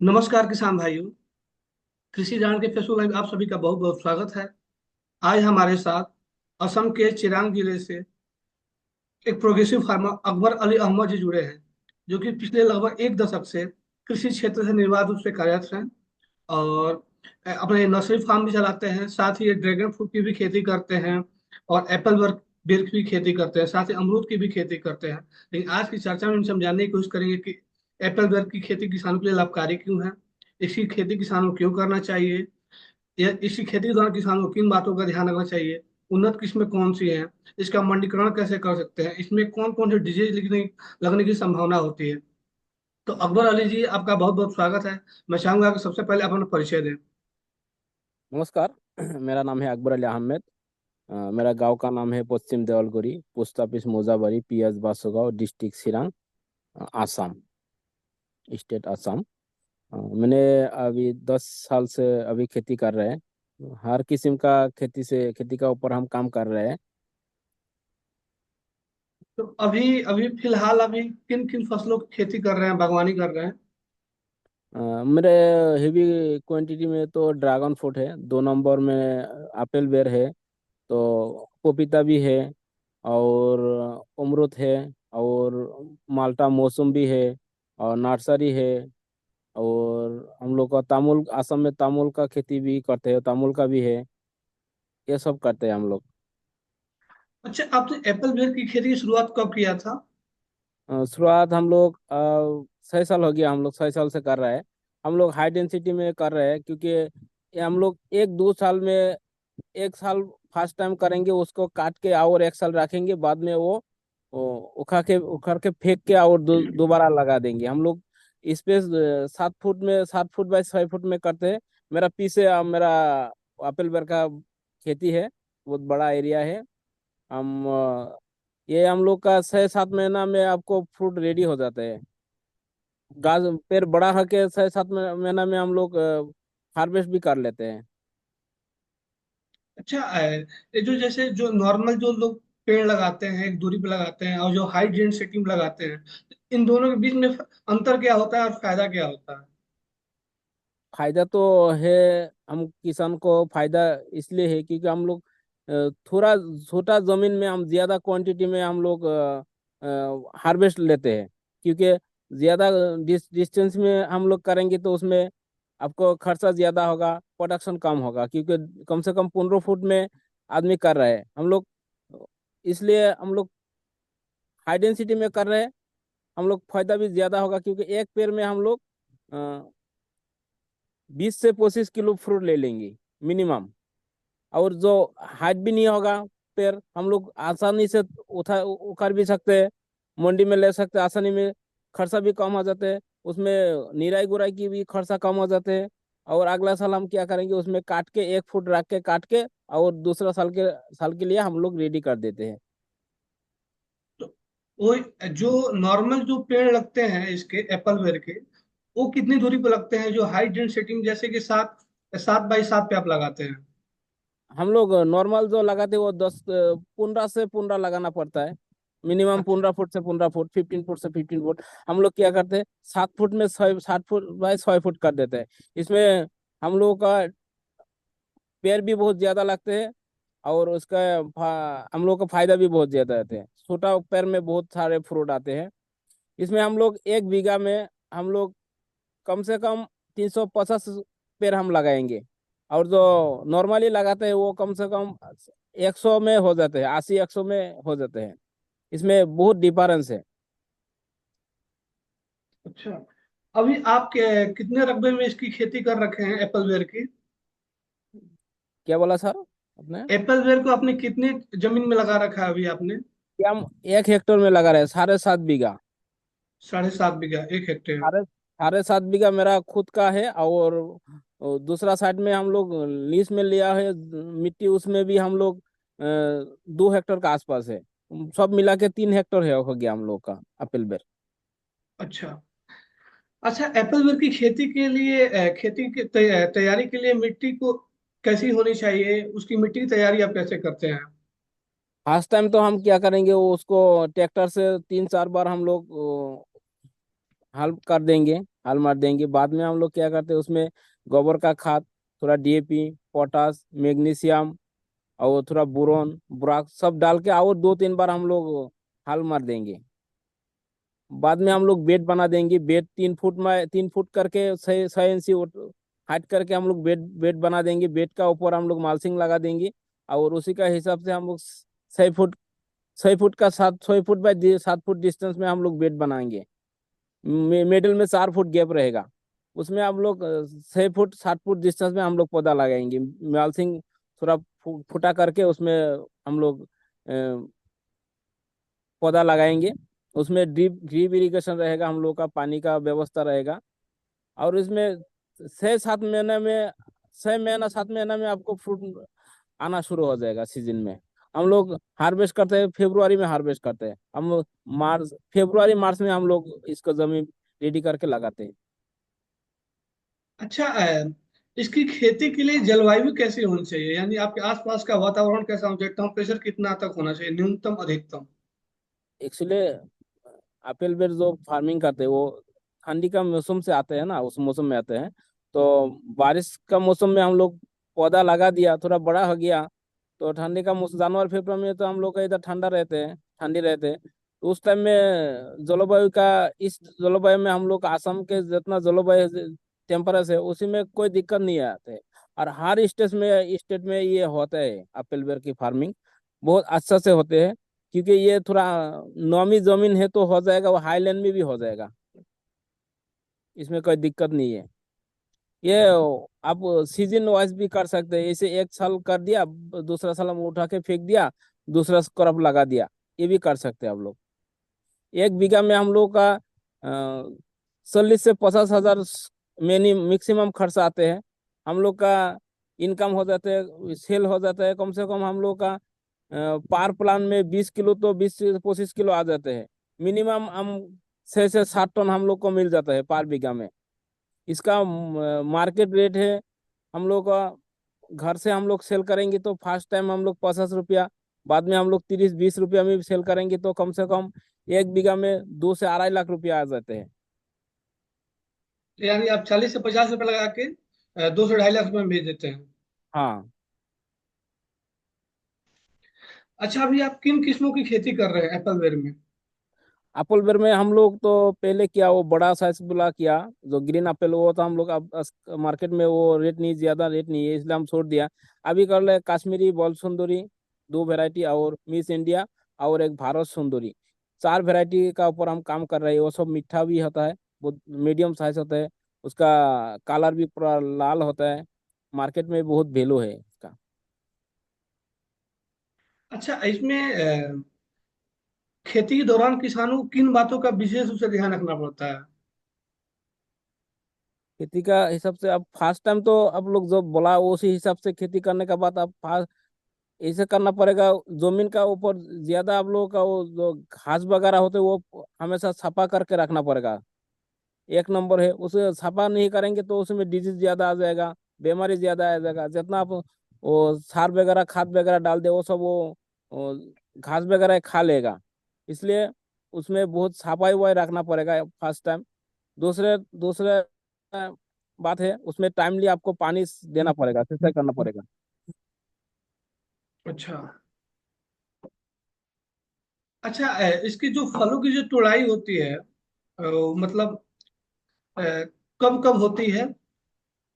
नमस्कार किसान भाइयों। कृषि जान के फेसबुक लाइव आप सभी का बहुत बहुत स्वागत है। आज हमारे साथ असम के चिरांग जिले से एक प्रोग्रेसिव फार्मर अकबर अली अहमद जी जुड़े हैं, जो कि पिछले लगभग एक दशक से कृषि क्षेत्र से निर्बाध रूप से कार्यरत हैं और अपने नर्सरी फार्म भी चलाते हैं। साथ ही ये ड्रैगन फ्रूट की भी खेती करते हैं और एप्पल वर्क बेर की भी खेती करते हैं, साथ ही अमरूद की भी खेती करते हैं। लेकिन आज की चर्चा में हम समझाने की कोशिश करेंगे कि एप्पल बेर की खेती किसानों के लिए लाभकारी क्यों है, इसकी खेती किसानों को क्यों करना चाहिए, या इसी खेती के दौरान किसानों को किन बातों का ध्यान रखना चाहिए, उन्नत किस्में कौन सी हैं, इसका मंडीकरण कैसे कर सकते हैं, इसमें कौन कौन से डिजीज लगने की संभावना होती है। तो अकबर अली जी, आपका बहुत बहुत स्वागत है। मैं चाहूंगा कि सबसे पहले आप अपना परिचय दें। नमस्कार। मेरा नाम है अकबर अली अहमद। मेरा गांव का नाम है Paschim Deolguri, post office Mojabari, PS Basugaon, district Chirang, Assam, state Assam. मैंने अभी 10 साल से अभी खेती कर रहे हैं। हर किस्म का खेती का ऊपर हम काम कर रहे हैं। तो अभी अभी फिलहाल अभी किन किन फसलों की खेती कर रहे हैं, बागवानी कर रहे हैं? मेरे हेवी क्वांटिटी में तो ड्रैगन फ्रूट है, 2 नंबर में एप्पल बेर है, तो पपीता भी है, और अमरूद है, और माल्टा मौसम भी है, और नर्सरी है। और हम लोग का तामुल, असम में तामुल का खेती भी करते हैं, तामुल का भी है। ये सब करते हैं हम लोग। अच्छा, आपने एप्पल बेर की खेती की शुरुआत कब किया था? शुरुआत हम लोग 6 साल हो गया, हम लोग 6 साल से कर रहे हैं। हम लोग हाई डेंसिटी में कर रहे हैं, क्योंकि ये हम लोग 1-2 साल में, 1 साल फर्स्ट टाइम करेंगे, उसको काट के और 1 साल रखेंगे, बाद में वो उखाड़ के फेंक के और दोबारा लगा देंगे हम लोग। स्पेस 7 फुट बाय 6 फुट में करते हैं। मेरा पीछे मेरा एप्पल बेर का खेती है, बहुत बड़ा एरिया है। हम ये हम लोग का 6-7 महीना में आपको फ्रूट रेडी हो जाता है। गाछ पेड़ बड़ा होके 6-7 महीना में हम लोग हार्वेस्ट भी कर लेते हैं। अच्छा, ये जो जैसे जो नॉर्मल जो लोग पेड़ लगाते हैं एक दूरी पे लगाते हैं और जो हाई डेंसिटी में लगाते हैं, तो इन दोनों के बीच में अंतर क्या होता है और फायदा क्या होता है? फायदा तो है, हम किसान को फायदा इसलिए है क्योंकि हम लोग थोड़ा छोटा जमीन में हम ज्यादा क्वांटिटी में हम लोग हार्वेस्ट लेते हैं। क्योंकि ज्यादा डिस्टेंस में हम लोग करेंगे तो उसमें आपको खर्चा ज्यादा होगा, प्रोडक्शन कम होगा, क्योंकि कम से कम 15 फुट में आदमी कर रहे हैं हम लोग। इसलिए हम लोग हाई डेंसिटी में कर रहे हैं। हम लोग फायदा भी ज्यादा होगा, क्योंकि एक पेड़ में हम लोग 20 से 25 किलो फ्रूट ले लेंगे मिनिमम। और जो हाइट भी नहीं होगा पेड़, हम लोग आसानी से उखाड़ भी सकते हैं, मंडी में ले सकते हैं आसानी में। खर्चा भी कम हो जाते हैं उसमें, निराई गुराई की भी खर्चा कम हो जाते हैं। और अगला साल हम क्या करेंगे, उसमें काट के 1 फुट रख के काट के, और दूसरा साल के लिए हम लोग रेडी कर देते हैं। तो वो जो नॉर्मल जो पेड़ लगते हैं इसके एप्पल वेयर के, वो कितनी दूरी पे लगते हैं जो हाई डेंसिटी जैसे कि 7 7 बाई 7 पे आप लगाते हैं? हम लोग नॉर्मल जो लगाते हैं वो 10 15 से 15 लगाना पड़ता है। मिनिमम अच्छा। 15 फुट से 15 फुट, 15 फुट से 15 फुट। हम लोग क्या करते हैं, 7 फुट में 7 फुट बाय 6 फुट कर देते हैं। इसमें हम लोगों का पेड़ भी बहुत ज्यादा लगते हैं, और उसका हम लोग का फायदा भी बहुत ज्यादा रहते हैं। छोटा पेड़ में बहुत सारे फ्रूट आते हैं। इसमें हम लोग 1 बीघा में हम लोग कम से कम 350 पेड़ हम लगाएंगे। और जो नॉर्मली लगाते हैं वो कम से कम 100 में हो जाते हैं, 80-100 में हो जाते हैं। इसमें बहुत डिफरेंस है। अच्छा, अभी आप कितने रकबे में इसकी खेती कर रखे हैं एप्पल वेयर की? क्या बोला सर आपने? एप्पल वेयर को आपने कितनी जमीन में लगा रखा है अभी आपने? क्या हम 1 हेक्टेयर में लगा रहे हैं, 7.5 बीघा। 7.5 बीघा, 1 हेक्टेयर। साढ़े 7.5 बीघा मेरा खुद का है, और दूसरा साइड में हम लोग लीज में लिया है मिट्टी, उसमें भी हम लोग 2 हेक्टेयर का आसपास है। सब मिला के 3 हेक्टेयर है, हो गया हम लोग का एप्पल बेर। अच्छा। अच्छा, एप्पल बेर की खेती के लिए खेती की तैयारी के लिए मिट्टी को कैसी होनी चाहिए, उसकी मिट्टी की तैयारी आप कैसे करते हैं? फर्स्ट टाइम तो हम क्या करेंगे, वो उसको ट्रैक्टर से 3-4 बार हम लोग हल कर देंगे, हल मार देंगे। बाद में हम लोग क्या करते हैं, उसमें गोबर का खाद, थोड़ा डीएपी, पोटास, मैग्नीशियम और थोड़ा बोरोन, बोराक्स सब डाल के और 2-3 बार हम लोग हल मार देंगे। बाद में हम लोग बेड बना देंगे। बेड 3 फुट में 3 फुट करके 6 6 इंची हाइट करके हम लोग बेड बेड बना देंगे। बेड का ऊपर हम लोग मालसिंग लगा देंगे और उसी का हिसाब से हम लोग 6 फुट 6 फुट का 7 6 फुट बाय 7 फुट डिस्टेंस में हम लोग बेड बनाएंगे। मिडिल में 4 फुट गैप रहेगा। उसमें हम लोग 6 फुट 7 फुट डिस्टेंस में हम लोग पौधा लगाएंगे। मालसिंग थोड़ा फुटा करके उसमें हम लोग पौधा लगाएंगे। उसमें ड्रिप ड्रिप इरिगेशन रहेगा, हम लोग का पानी का व्यवस्था रहेगा। और इसमें 6 7 महीने में 6 महीना 7 महीना में आपको फ्रूट आना शुरू हो जाएगा सीजन में। हम लोग हार्वेस्ट करते हैं, फेब्रुआरी में हार्वेस्ट करते हैं हम लोग। मार्च फेब्रुआरी मार्च में हम लोग इसको जमीन रेडी करके लगाते हैं। अच्छा, इसकी खेती के लिए जलवायु कैसी होनी चाहिए, यानी आपके आसपास का वातावरण कैसा होना चाहिए, टेम्परेचर कितना तक होना चाहिए, न्यूनतम अधिकतम? एक्चुअली एप्पल बेर जो फार्मिंग करते हैं वो ठंडी का मौसम से आते हैं ना, उस मौसम में आते हैं। तो बारिश का मौसम में हम लोग पौधा लगा दिया, थोड़ा बड़ा हो गया। तो ठंडी का मौसम जनवरी फरवरी में तो हम लोग का इधर ठंडा रहते हैं, ठंडी रहते हैं। तो उस टाइम में जलवायु का, इस जलवायु में हम लोग असम के जितना जलवायु टेम्परेचर है उसी में कोई दिक्कत नहीं आते। और हर स्टेट में ये होता है एप्पल बेर की फार्मिंग बहुत अच्छा से होते हैं। क्योंकि ये थोड़ा नमी जमीन है तो हो जाएगा, वो हाईलैंड में भी हो जाएगा, इसमें कोई दिक्कत नहीं है। ये आप सीजन वाइज भी कर सकते हैं। इसे एक साल कर दिया, दूसरा साल हम उठा के फेंक दिया, दूसरा क्रॉप लगा दिया, ये भी कर सकते हैं आप लोग। 1 बीघा में हम लोग का 40 से 50 हजार मैक्सिमम खर्च आते हैं। हम लोग का इनकम हो जाता है, सेल हो जाता है कम से कम हम लोग का पार प्लान में 20 किलो तो 20 से 25 किलो आ जाते हैं। मिनिमम हम 6 से 7 टन हम लोग को मिल जाता है पर बीघा में। इसका मार्केट रेट है हम लोग का। घर से हम लोग सेल करेंगे तो फर्स्ट टाइम हम लोग 50 रुपया, बाद में हम लोग 30 20 रुपया में भी सेल करेंगे तो कम से कम 1 बीघा में 2 से 2.5 लाख रुपया आ जाते हैं। यानी आप 40 से 50 रुपए लगा के 2 से 2.5 लाख रुपए में बेच देते हैं? हाँ। अच्छा, अभी आप किन किस्मों की खेती कर रहे हैं एप्पल बेर में? एप्पल बेर में हम लोग तो पहले किया वो बड़ा साइज वाला किया, जो ग्रीन एप्पल वो तो हम लोग अब मार्केट में वो रेट नहीं, ज्यादा रेट नहीं है, इसलिए हम छोड़ दिया। अभी कर ले कश्मीरी बॉल सुंदरी, 2 वैरायटी, और मिस इंडिया, और एक भारत सुंदरी। 4 वैरायटी का ऊपर हम काम कर रहे हैं। वो सब मीठा भी होता है, बहुत मीडियम साइज होता है, उसका कलर भी पूरा लाल होता है। मार्केट में बहुत वैल्यू है इसका। अच्छा, इसमें खेती के दौरान किसानों को किन बातों का विशेष रूप से ध्यान रखना पड़ता है? खेती का हिसाब से अब फर्स्ट टाइम तो आप लोग जो बोला उसी हिसाब से खेती करने का बाद आप ऐसे करना पड़ेगा। जमीन का ऊपर ज्यादा आप लोगों का वो जो घास वगैरह होते हैं वो हमेशा सफा करके रखना पड़ेगा। 1 नंबर है, उसे सफा नहीं करेंगे तो उसमें डिजीज ज्यादा आ जाएगा, बीमारी ज्यादा आ जाएगा। जितना आप वो सार वगैरह खाद वगैरह डाल दे वो सब वो घास वगैरह खा लेगा। इसलिए उसमें बहुत सफाई वफाई रखना पड़ेगा फर्स्ट टाइम। दूसरे दूसरे बात है, उसमें टाइमली आपको पानी देना पड़ेगा, सिंचाई करना पड़ेगा। अच्छा। अच्छा, इसकी जो फलों की जो तुड़ाई होती है, मतलब कब कब होती है?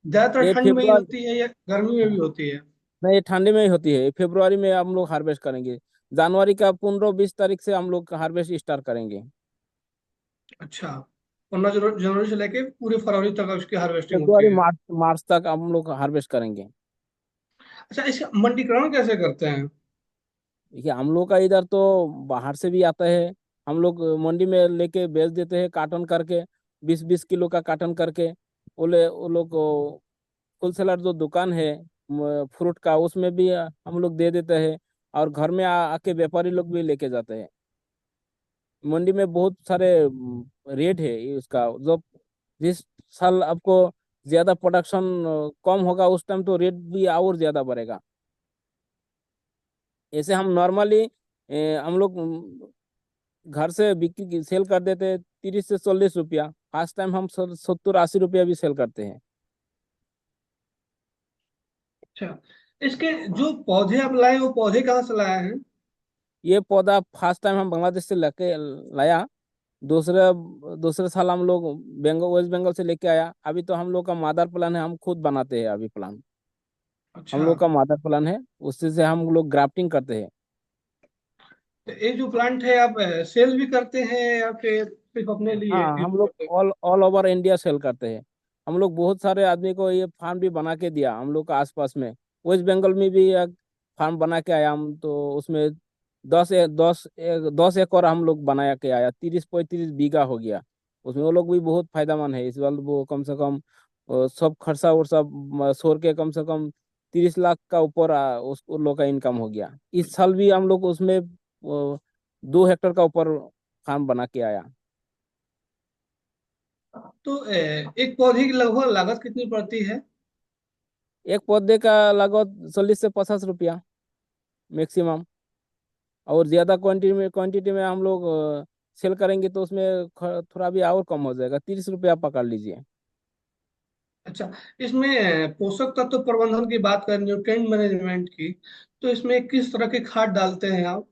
ज्यादातर ये ठंड में ही फेब्रुआरी, होती है या गर्मी में भी होती है? नहीं ये ठंडी में ही होती है। फरवरी में हम लोग हार्वेस्ट करेंगे। जनवरी का 15 20 तारीख से हम लोग हार्वेस्ट स्टार्ट करेंगे। अच्छा, 15 जनवरी से लेके पूरे फरवरी तक उसकी हार्वेस्टिंग होती फरवरी है? मार्च मार्च तक हम लोग हार्वेस्ट करेंगे। अच्छा, इसका मंडीकरण कैसे करते हैं? देखिए हम लोग का इधर तो बाहर से भी आता है। हम लोग मंडी में लेके बेच देते हैं कार्टन करके, 20 20 किलो का कार्टन करके। वो लोग होलसेलर जो दुकान है फ्रूट का, उसमें भी हम लोग दे देते हैं। और घर में आके व्यापारी लोग भी लेके जाते हैं। मंडी में बहुत सारे रेट है इसका। जो जिस साल आपको ज्यादा प्रोडक्शन कम होगा उस टाइम तो रेट भी और ज्यादा बढ़ेगा। ऐसे हम नॉर्मली हम लोग घर से बिक्री सेल कर देते हैं 30 से 40 रुपया। फर्स्ट टाइम हम 70-80 रुपया भी सेल करते हैं। अच्छा, इसके जो पौधे आप लाए वो पौधे कहाँ से लाए हैं? ये पौधा फर्स्ट टाइम हम बांग्लादेश से लेके लाया। दूसरे दूसरे साल हम लोग वेस्ट बंगाल से लेके आया। अभी तो हम लोग का मादर प्लान है, हम खुद बनाते हैं अभी प्लान। हम अच्छा, लोग का मादर प्लान है, उसी से हम लोग ग्राफ्टिंग करते हैं। तो ये जो प्लांट है आप सेल भी करते हैं या फिर सिर्फ अपने लिए हाँ, यूज हम लोग करते हैं? All all over India sell करते हैं। हम लोग बहुत सारे आदमी को ये फार्म भी बना के दिया हम लोग का आसपास में। वेस्ट बंगाल में भी एक फार्म बना के आया हम, तो उसमें 10 एकड़ हम लोग बनाया के आया, 30-35 बीघा हो गया। उसमें वो लोग भी बहुत फायदेमंद है इस बार। वो कम से कम सब खर्चा और सब छोड़ के कम से कम 30 लाख का ऊपर उन लोग का इनकम हो गया। इस साल भी हम लोग उसमें 2 हेक्टर का ऊपर फार्म बना के आया। तो एक पौधे की लगभग लागत कितनी पड़ती है? एक पौधे का लगभग 40 से 50 रुपया मैक्सिमम। और ज्यादा क्वांटिटी में हम लोग सेल करेंगे तो उसमें थोड़ा भी और कम हो जाएगा, 30 रुपया पकड़ लीजिए। अच्छा, इसमें पोषक तत्व प्रबंधन की बात करें, न्यूट्रिएंट मैनेजमेंट की, तो इसमें किस तरह के खाद डालते हैं आप?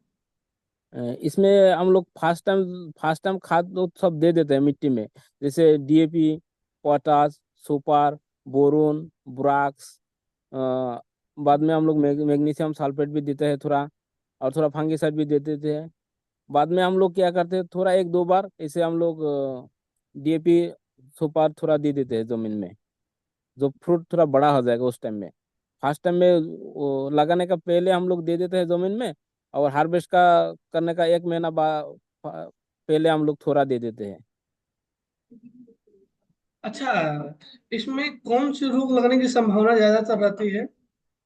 इसमें हम लोग फर्स्ट टाइम खाद तो सब दे देते हैं मिट्टी में, जैसे DAP, potash, super, boron, borax. बाद में हम लोग मैग्नीशियम सल्फेट भी देते हैं थोड़ा, और थोड़ा फंगिसाइड भी दे देते हैं। बाद में हम लोग क्या करते हैं, थोड़ा 1-2 बार ऐसे हम लोग डीएपी, सुपर थोड़ा दे देते हैं जमीन में, जो फ्रूट थोड़ा बड़ा हो जाएगा उस टाइम में। फर्स्ट टाइम में वो लगाने का पहले हम लोग दे देते हैं जमीन में, और हार्वेस्ट का करने का 1 महीना बाद पहले हम लोग थोड़ा दे देते हैं। अच्छा, इसमें कौन से रोग लगने की संभावना ज्यादातर रहती है?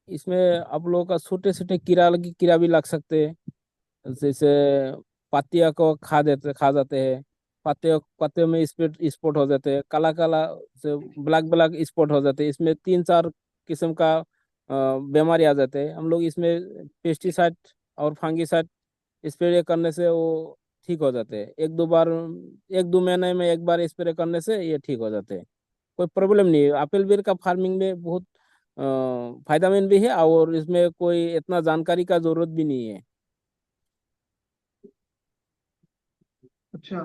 इसमें आप लोगों का छोटे छोटे कीड़ा भी लग सकते हैं। जैसे पत्तियों को खा जाते हैं। पत्तियों में स्पॉट हो जाते हैं, काला काला से ब्लैक ब्लैक स्पॉट हो जाते हैं। इसमें 3-4 किस्म का बीमारी आ जाते हैं। हम लोग इसमें पेस्टिसाइड और फंगिसाइड स्प्रे करने से वो ठीक हो जाते हैं। 1-2 बार, 1-2 महीने में एक बार स्प्रे करने से ये ठीक हो जाते हैं। कोई प्रॉब्लम नहीं है। एप्पल बेर का फार्मिंग में बहुत फायदेमंद भी है, और इसमें कोई इतना जानकारी का जरूरत भी नहीं है। अच्छा,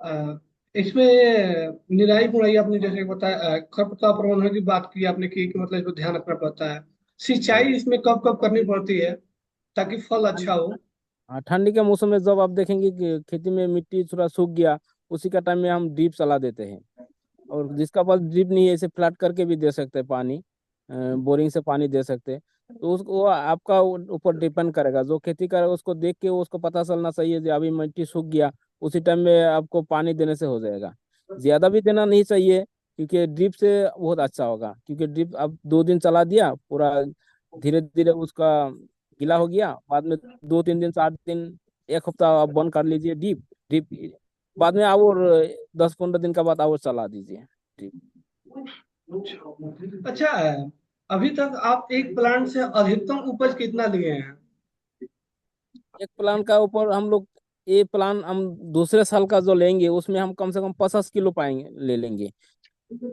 अ, इसमें निराई गुड़ाई आपने जैसे बताया, खरपतवार प्रबंधन की बात की आपने कि मतलब इसको ध्यान रखना पड़ता है। हाँ। सिंचाई इसमें कब कब करनी पड़ती है ताकि फल अच्छा ठंड हो? हाँ, ठंडी के मौसम में जब आप देखेंगे कि खेती में मिट्टी थोड़ा सूख गया, उसी का टाइम में हम ड्रिप चला देते हैं। और जिसका पास ड्रिप नहीं है, इसे फ्लैट करके भी दे सकते हैं पानी, बोरिंग से पानी दे सकते हैं। तो उसको वो आपका ऊपर डिपेंड करेगा। जो खेती करेगा उसको देख के उसको पता चलना चाहिए कि अभी मिट्टी सूख गया, उसी टाइम में आपको पानी देने से हो जाएगा। ज्यादा भी देना नहीं चाहिए, क्योंकि ड्रिप से बहुत अच्छा होगा। क्योंकि ड्रिप अब 2 दिन चला दिया पूरा, धीरे धीरे उसका गीला हो गया। बाद में 2-3 दिन, 7 दिन, एक हफ्ता आप बंद कर लीजिए ड्रिप ड्रिप। बाद में और 10-15 दिन का बाद और चला दीजिए ड्रिप। अच्छा, अभी तक आप एक प्लांट से अधिकतम उपज कितना लिए हैं? एक प्लान का ऊपर हम लोग, ये प्लान हम दूसरे साल का जो लेंगे उसमें हम कम से कम 50 किलो पाएंगे, ले लेंगे।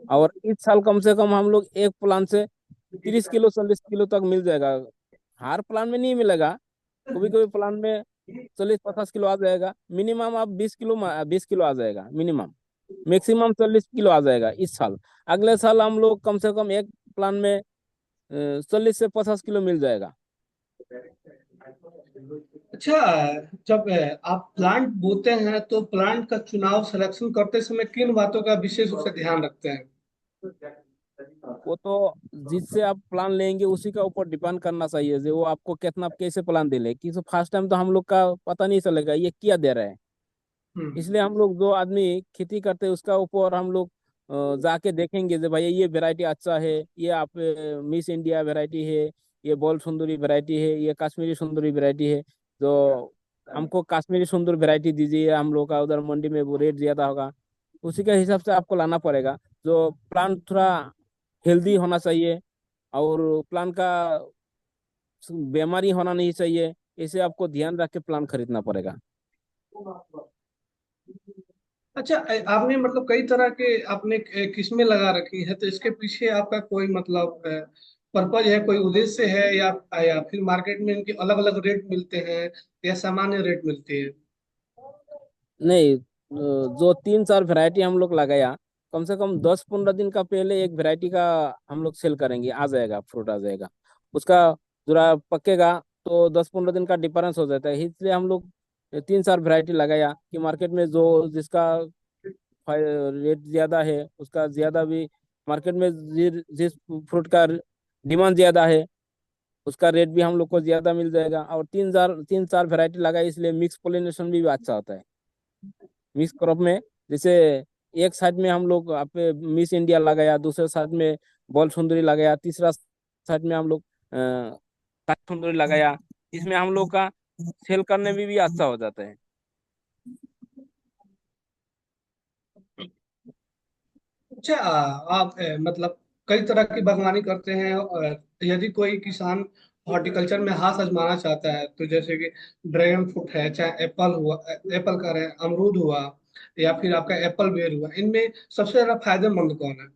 और इस साल कम से कम हम लोग एक प्लान से 30 किलो 40 किलो तक मिल जाएगा। हर प्लान में नहीं मिलेगा, कभी कभी प्लान में 40-50 किलो आ जाएगा। मिनिमम आप 20 किलो आ जाएगा मिनिमम। मैक्सिमम 40 किलो आ जाएगा इस साल। अगले साल हम लोग कम से कम एक प्लान में 40 से 50 किलो मिल जाएगा। अच्छा, जब आप प्लांट बोते हैं तो प्लांट का चुनाव सिलेक्शन करते समय किन बातों का विशेष रूप से ध्यान रखते हैं? वो तो जिससे आप प्लान लेंगे उसी का ऊपर डिपेंड करना चाहिए, जो वो आपको कितना कैसे प्लान दे ले। कि फर्स्ट टाइम तो हम लोग का पता नहीं चलेगा ये क्या दे रहा है। हम्म। इसलिए हम लोग जो आदमी खेती करते हैं उसका ऊपर हम लोग जाके देखेंगे कि भाई ये वैरायटी अच्छा है, ये आप मिस इंडिया वैरायटी है, ये बोल सुंदरी वैरायटी है, ये कश्मीरी सुंदरी वैरायटी है। तो हमको कश्मीरी सुंदर वैरायटी दीजिए, हम लोग का उधर मंडी में वो रेट ज्यादा होगा। उसी के हिसाब से आपको लाना पड़ेगा। जो प्लांट थोड़ा हेल्दी होना चाहिए, और प्लान का बीमारी होना नहीं चाहिए। इसे आपको ध्यान रख के प्लान खरीदना पड़ेगा। अच्छा, आपने मतलब कई तरह के आपने किस्में लगा रखी है, तो इसके पीछे आपका कोई मतलब पर्पज है, कोई उद्देश्य है, या फिर मार्केट में इनके अलग अलग रेट मिलते हैं या सामान्य रेट मिलती है? नहीं, जो 3-4 वैरायटी हम लोग लगाया, कम से कम 10-15 दिन का पहले एक वैरायटी का हम लोग सेल करेंगे, आ जाएगा, फ्रूट आ जाएगा उसका, जरा पकेगा तो 10-15 दिन का डिफरेंस हो जाता है। इसलिए हम लोग 3-4 वैरायटी लगाया कि मार्केट में जो जिसका रेट ज्यादा है उसका ज्यादा भी, मार्केट में जिस फ्रूट का डिमांड ज्यादा है उसका रेट भी हम लोग को ज्यादा मिल जाएगा। और 3-4 वैरायटी लगाई, इसलिए मिक्स पोलिनेशन भी अच्छा होता है मिक्स क्रॉप में। जैसे एक साइड में हम लोग आप मिस इंडिया लगाया, दूसरे साइड में बॉल सुंदरी लगाया, तीसरा साइड में हम लोग काठ सुंदरी लगाया। इसमें हम लोग का सेल करने में भी अच्छा हो जाता है। अच्छा, आप मतलब कई तरह की बागवानी करते हैं, और यदि कोई किसान हॉर्टिकल्चर में हाथ आजमाना चाहता है, तो जैसे कि ड्रैगन फ्रूट है, चाहे एप्पल हुआ, एप्पल का रहे, अमरूद हुआ, या फिर आपका एप्पल बेर हुआ, इनमें सबसे ज्यादा फायदेमंद कौन है?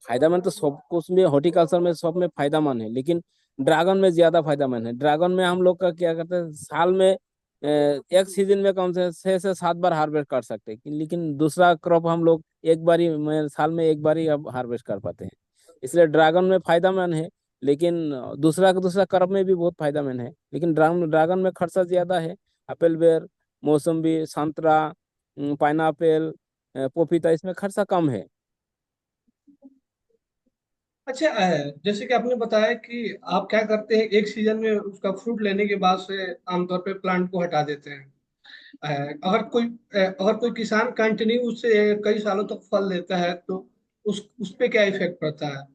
फायदामंद तो सब कुछ में, हॉर्टिकल्चर में सब में फायदामंद है, लेकिन ड्रैगन में ज्यादा फायदामंद है। ड्रैगन में हम लोग का क्या करते हैं, साल में एक सीजन में कम से 6 से 7 बार हार्वेस्ट कर सकते हैं, लेकिन दूसरा क्रॉप हम लोग एक बार ही साल में एक बार ही अब हार्वेस्ट कर पाते हैं। इसलिए ड्रैगन में फायदामंद है, लेकिन दूसरा दूसरा क्रॉप में भी बहुत फायदामंद है, लेकिन ड्रैगन ड्रैगन में खर्चा ज्यादा है। एप्पल बेर, मौसम्बी, संतरा, पाइनएप्पल, पपीता, इसमें खर्चा कम है। अच्छा, जैसे कि आपने बताया कि आप क्या करते हैं, एक सीजन में उसका फ्रूट लेने के बाद से आमतौर पे प्लांट को हटा देते हैं। अगर कोई किसान कंटिन्यू उससे कई सालों तक फल लेता है, तो उस पे क्या इफेक्ट पड़ता है?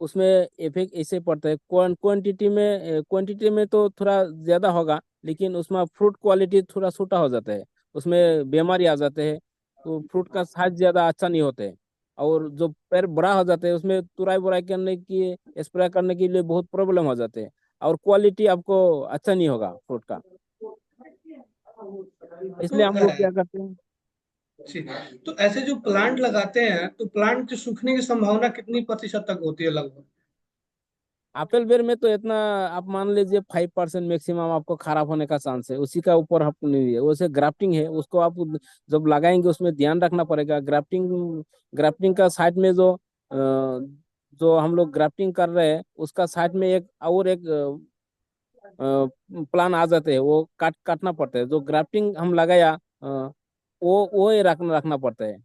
उसमें इफेक्ट ऐसे पड़ता है, क्वांटिटी में तो थोड़ा ज्यादा होगा, लेकिन उसमें फ्रूट क्वालिटी थोड़ा छोटा हो जाता है, उसमें बीमारी आ जाते हैं, तो फ्रूट का साइज ज्यादा अच्छा नहीं होते हैं। और जो पेड़ बड़ा हो जाते हैं उसमें तुराई बुराई करने की, स्प्रे करने के लिए बहुत प्रॉब्लम हो जाते हैं, और क्वालिटी आपको अच्छा नहीं होगा फ्रूट का। तो इसलिए हम लोग क्या करते हैं, जी, तो ऐसे जो प्लांट लगाते हैं, तो प्लांट के सूखने की संभावना कितनी प्रतिशत तक होती है लगभग? एप्पल बेर में तो इतना, आप मान लीजिए 5% मैक्सिमम आपको खराब होने का चांस है, उसी का ऊपर आप नहीं है। वैसे ग्राफ्टिंग है, उसको आप जब लगाएंगे उसमें ध्यान रखना पड़ेगा। ग्राफ्टिंग ग्राफ्टिंग का साइड में जो हम लोग ग्राफ्टिंग कर रहे हैं उसका साइड में एक और एक प्लान आ जाते हैं, वो काटना पड़ता है। जो ग्राफ्टिंग हम लगाया वो ही रखना रखना पड़ता है।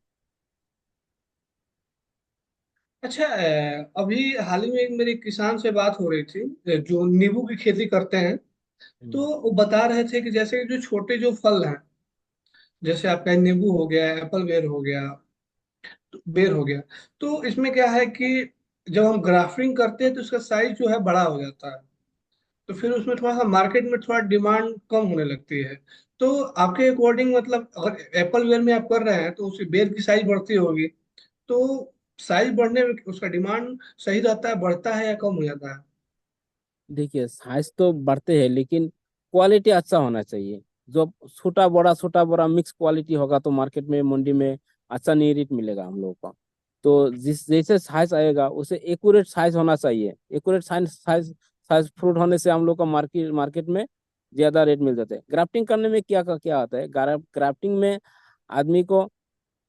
अच्छा, अभी हाल ही में एक मेरे किसान से बात हो रही थी, जो नींबू की खेती करते हैं। तो हम्म। वो बता रहे थे कि जैसे जो छोटे जो फल हैं, जैसे आपका नींबू हो गया, एप्पल बेर हो गया, बेर हो गया, तो इसमें क्या है कि जब हम ग्राफ्टिंग करते हैं तो उसका साइज जो है बड़ा हो जाता है, तो फिर उसमें थोड़ा सा मार्केट में थोड़ा डिमांड कम होने लगती है। तो आपके अकॉर्डिंग मतलब अगर एप्पल बेर में आप कर रहे हैं, तो उसकी बेर की साइज बढ़ती होगी, तो साइज बढ़ने में उसका डिमांड सही रहता है, बढ़ता है या कम हो जाता है? देखिए, साइज तो बढ़ते हैं, लेकिन क्वालिटी अच्छा होना चाहिए। जो छोटा बड़ा मिक्स क्वालिटी होगा तो मार्केट में, मंडी में अच्छा नहीं रेट मिलेगा हम लोगों को। तो जिस जैसे साइज आएगा उसे एक्यूरेट साइज होना चाहिए। Accurate size size size fruit होने से हम लोग को मार्केट मार्केट में ज्यादा रेट मिल जाते हैं। ग्राफ्टिंग करने में क्या होता है, ग्राफ्टिंग में आदमी को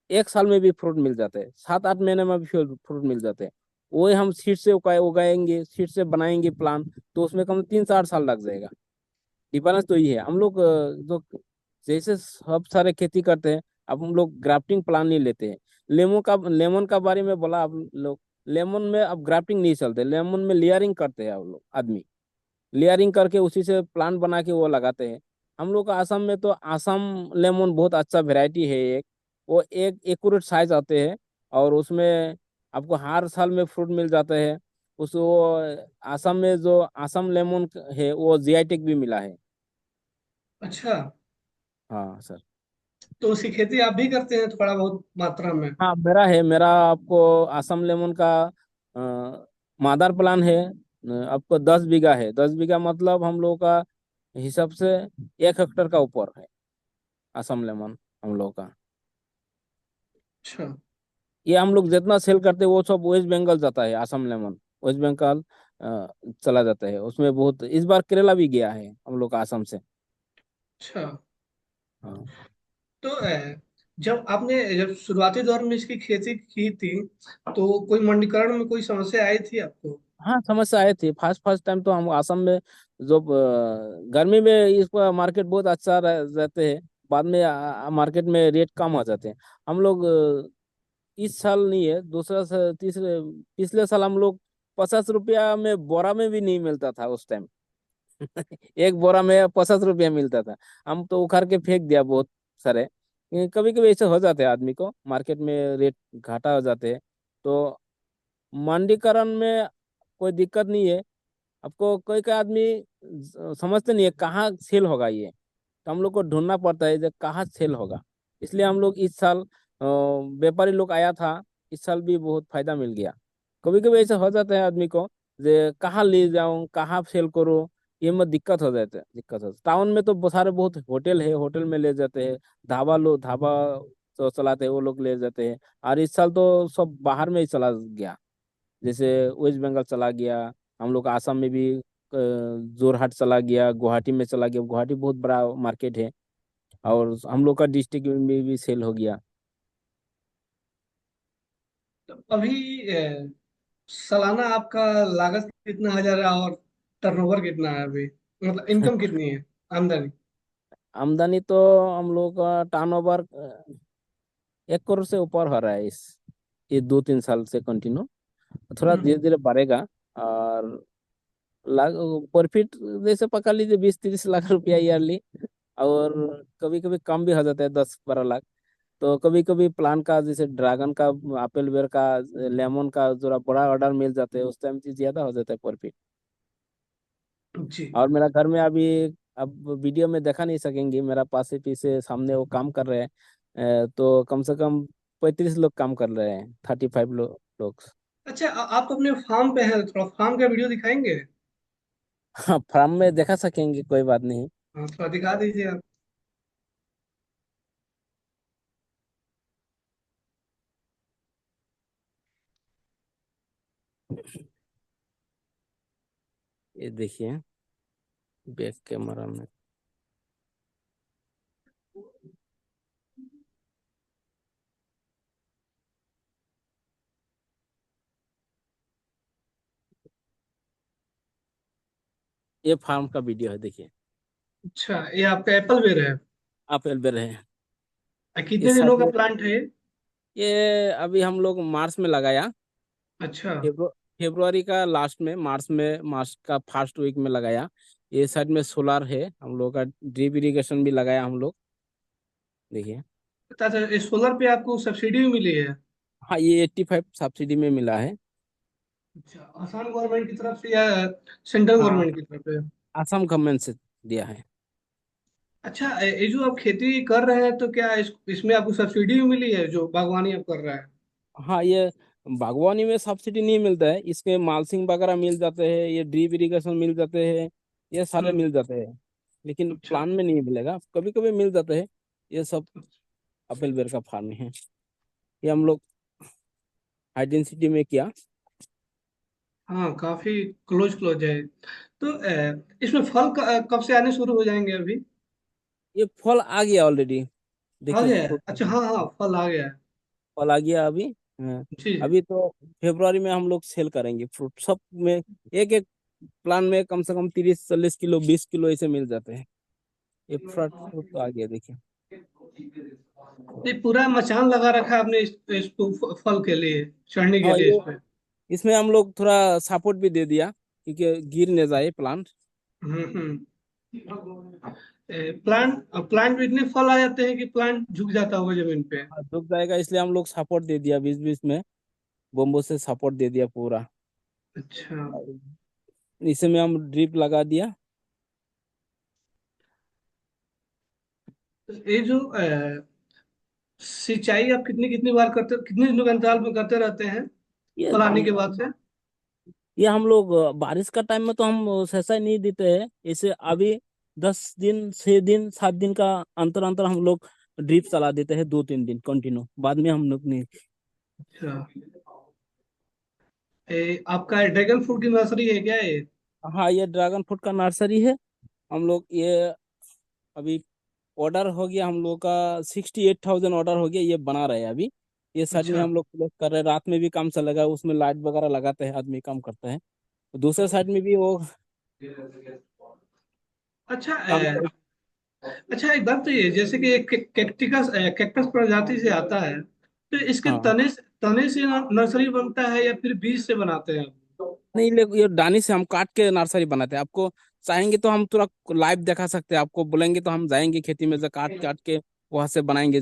एक साल में भी फ्रूट मिल जाते हैं, 7-8 महीने में भी फ्रूट मिल जाते हैं। वही हम सीड से उगाएंगे, सीड से बनाएंगे प्लान, तो उसमें कम 3-4 साल लग जाएगा। डिफरेंस तो ये है। हम लोग जो जैसे सब सारे खेती करते हैं, अब हम लोग ग्राफ्टिंग प्लान नहीं लेते हैं। लेमन का बारे में बोला आप लोग, लेमन में अब ग्राफ्टिंग नहीं चलते, लेमन में लेयरिंग करते हैं आप लोग आदमी। लेयरिंग करके उसी से प्लांट बना के वो लगाते हैं। हम लोग का आसाम में तो आसाम लेमन बहुत अच्छा वेराइटी है एक, वो एक एक्यूरेट साइज आते हैं, और उसमें आपको हर साल में फ्रूट मिल जाता है। उस वो आसाम में जो आसाम लेमन है वो जीआई टैग भी मिला है। अच्छा, हाँ सर। तो उसकी खेती आप भी करते हैं थोड़ा बहुत मात्रा में? हाँ, मेरा आपको आसाम लेमन का मादार प्लान है। आपको 10 बीघा है, 10 बीघा मतलब हम लोग का हिसाब से 1 हेक्टेयर का ऊपर है असम लेमन हम लोग का। अच्छा। ये हम लोग जितना सेल करते हैं वो सब वेस्ट बंगाल जाता है, असम लेमन वेस्ट बंगाल अ, चला जाता है। उसमें बहुत, इस बार केरला भी गया है हम लोग का असम से। अच्छा। हाँ। तो जब शुरुआती दौर में इसकी खेती की थी, तो कोई मंडीकरण में कोई समस्या आई थी आपको? हाँ, समस्या आए थे। फर्स्ट फर्स्ट टाइम तो हम असम में, जो गर्मी में इसका मार्केट बहुत अच्छा रहते हैं, बाद में मार्केट में रेट कम हो जाते हैं। हम लोग इस साल नहीं है, दूसरा तीसरे पिछले साल हम लोग 50 रुपया में बोरा में भी नहीं मिलता था उस टाइम। एक बोरा में 50 रुपया मिलता था। हम तो उखाड़ के फेंक दिया बहुत सारे। कभी कभी ऐसे हो जाते हैं आदमी को, मार्केट में रेट घाटा हो जाते हैं। तो मंडीकरण में कोई दिक्कत नहीं है। आपको कोई कोई आदमी समझते नहीं है कहाँ सेल होगा ये, तो हम लोग को ढूंढना पड़ता है जो कहाँ सेल होगा। इसलिए हम लोग इस साल व्यापारी लोग आया था, इस साल भी बहुत फायदा मिल गया। कभी कभी ऐसा हो जाता है आदमी को, जे कहाँ ले जाऊं कहाँ सेल करूं, ये में दिक्कत हो जाता है, दिक्कत हो टाउन में तो बहुत सारे बहुत होटल है, होटल में ले जाते हैं। ढाबा जो चलाते हैं वो लोग ले जाते हैं। और इस साल तो सब बाहर में ही चला गया, जैसे वेस्ट बंगाल चला गया, हम लोग आसाम में भी जोरहाट चला गया, गुवाहाटी में चला गया। गुवाहाटी बहुत बड़ा मार्केट है, और हम लोग का डिस्ट्रिक्ट में भी सेल हो गया। तो अभी सालाना आपका लागत कितना हजार है, और टर्नओवर कितना है अभी, मतलब इनकम कितनी है, आमदनी? आमदनी तो हम लोग का टर्नओवर 1 करोड़ से ऊपर हो रहा है इस ये 2-3 साल से कंटिन्यू। थोड़ा हम्म। धीरे धीरे बढ़ेगा। और लाख प्रॉफिट जैसे पकड़ लीजिए 20-30 लाख रुपया ईयरली। और कभी कभी कम भी हो जाता है, 10-12 लाख। तो कभी कभी प्लान का, जैसे ड्रैगन का, एप्पल बेर का, लेमन का जरा बड़ा ऑर्डर मिल जाते हैं, उस टाइम चीज ज्यादा हो जाता है प्रॉफिट। जी। और मेरा घर में अभी, अब वीडियो में देखा नहीं सकेंगे, मेरा पास ही पीछे सामने वो काम कर रहे हैं। तो कम से कम 35 लोग काम कर रहे हैं, 35 लोग। अच्छा, आप अपने फार्म पे हैं, थोड़ा फार्म का वीडियो दिखाएंगे? हाँ, फार्म में देखा सकेंगे, कोई बात नहीं। हाँ, थोड़ा दिखा दीजिए आप। ये देखिए, बैक कैमरा में। ये फार्म का वीडियो है, देखिए। अच्छा, ये आपका एप्पल बेर है? एप्पल बेर है। कितने इस साइड दिनों का में, प्लांट है ये? ये अभी हम लोग मार्च में लगाया। अच्छा। फेब्रुआरी का लास्ट में, मार्च का फर्स्ट वीक में लगाया। ये साइड में सोलर है हम लोग का, ड्रिप इरिगेशन भी लगाया हम लोग, देखिए। अच्छा, इस सोलर पे आपको सब्सिडी भी मिली है? हाँ, ये 85 सब्सिडी में मिला है। अच्छा, आसाम गवर्नमेंट की तरफ से या सेंट्रल हाँ, गवर्नमेंट की तरफ से? असम गवर्नमेंट से दिया है। अच्छा, ये जो आप खेती कर रहे हैं, तो क्या इसमें आपको सब्सिडी भी मिली है, जो बागवानी आप कर रहे हैं? हाँ, ये बागवानी में सब्सिडी नहीं मिलता है, इसके मालसिंग वगैरह मिल जाते हैं, ये ड्रिप इरिगेशन मिल जाते हैं, ये सारे हम्म। मिल जाते हैं। लेकिन अच्छा। प्लान में नहीं मिलेगा, कभी कभी मिल जाते हैं। ये सब अपल बेर का फार्म है। ये हम लोग हाई डेंसिटी में किया। हाँ, काफी क्लोज क्लोज है। तो इसमें फल कब से आने शुरू हो जाएंगे अभी? ये फल आ गया ऑलरेडी, आ देखिए गया है? फ्रूट। अच्छा, हाँ हाँ, फल आ गया है। फल आ गया अभी। हाँ, जी जी। अभी तो फरवरी में हम लोग सेल करेंगे फ्रूट सब में। एक एक प्लान में कम से कम 30-40 किलो, 20 किलो ऐसे मिल जाते हैं। ये फ्रूट फ्रूट तो आ गया, देखिए। ये पूरा मचान लगा रखा है आपने इस फल के लिए, चढ़ने के हाँ, लिए ये इस पे? इसमें हम लोग थोड़ा सपोर्ट भी दे दिया, क्योंकि गिर न जाए प्लांट। हम्म। प्लांट प्लांट में इतने फल आ जाते हैं कि प्लांट झुक जाता होगा जमीन पे? रुक जाएगा, इसलिए हम लोग सपोर्ट दे दिया बीच बीच में, बम्बू से सपोर्ट दे दिया पूरा। अच्छा। इसे में हम ड्रिप लगा दिया। तो ये जो सिंचाई आप कितनी कितनी बार करते, कितने दिनों के अंतराल में करते रहते हैं, ये फल आने के बाद से? ये हम लोग बारिश का टाइम में तो हम सहसा नहीं देते हैं इसे। अभी 10 दिन 6 दिन 7 दिन का अंतर अंतर हम लोग ड्रिप चला देते हैं, 2-3 दिन कंटिन्यू, बाद में हम लोग नहीं। अच्छा। आपका ड्रैगन फ्रूट की नर्सरी है क्या ये? हाँ, ये ड्रैगन फ्रूट का नर्सरी है। हम लोग ये अभी ऑर्डर हो गया हम लोग का, 68,000 ऑर्डर हो गया, ये बना रहे हैं अभी। ये साइड में अच्छा। हम लोग प्लेस कर रहे हैं, रात में भी काम चलेगा, उसमें लाइट वगैरह लगाते हैं, आदमी काम करता है। दूसरे साइड में भी वो अच्छा। काम कर। अच्छा, एक बात तो ये, जैसे कि एक कैक्टिकस कैक्टस प्रजाति से आता है, तो इसके हाँ, तने तने से नर्सरी बनता है या फिर बीज से बनाते हैं? नहीं, ये डानी से हम काट के नर्सरी बनाते हैं। आपको चाहेंगे तो हम थोड़ा लाइव दिखा सकते हैं, आपको बोलेंगे तो हम जाएंगे खेती में से काट काट के वहां से बनाएंगे,